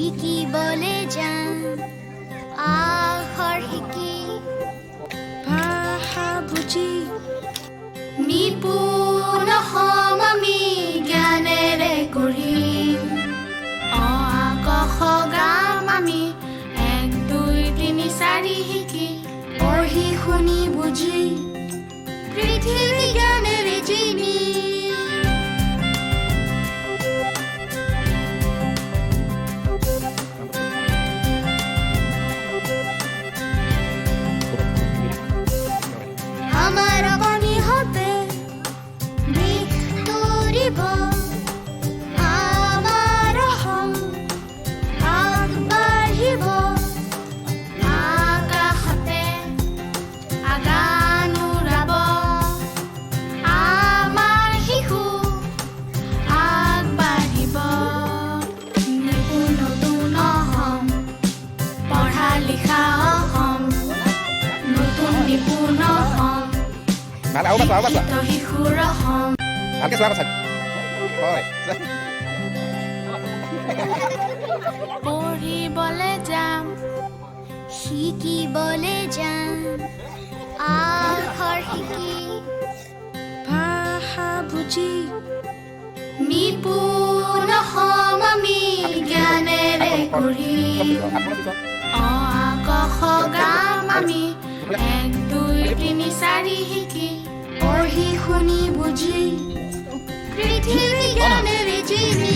শিকিবলৈ যাম আখৰ শিকি ভাষা বুজি নিপুণ হম আমি জ্ঞানেৰে গঢ়িম অ আ ক খ গাম আমি 1 2 3 4 শিকি পঢ়ি শুনি বুজি পৃথিৱী জ্ঞানেৰে জিনি আমাৰ অগণিহঁতে দিশ তৰিব আমাৰ অসম আগবাঢ়িব আকাশতে আগান উৰাব আমাৰ শিশু আগবাঢ়িব নিপুণ নতুন অসম পঢ়া লিখা অসম নতুন নিপুণ অসম Vale, aún más, শিক্ষিত শিশুৰ Assam Antes vamos a... Joder. পঢ়িবলৈ যাম শিকিবলৈ যাম আখৰ শিকি ভাষা বুজি নিপুণ হম আমি জ্ঞানেৰে গঢ়িম অ আ ক খ গাম আমি 1 2 3 4 শিকি পঢ়ি শুনি বুজি পৃথিৱী জ্ঞানেৰে জিনি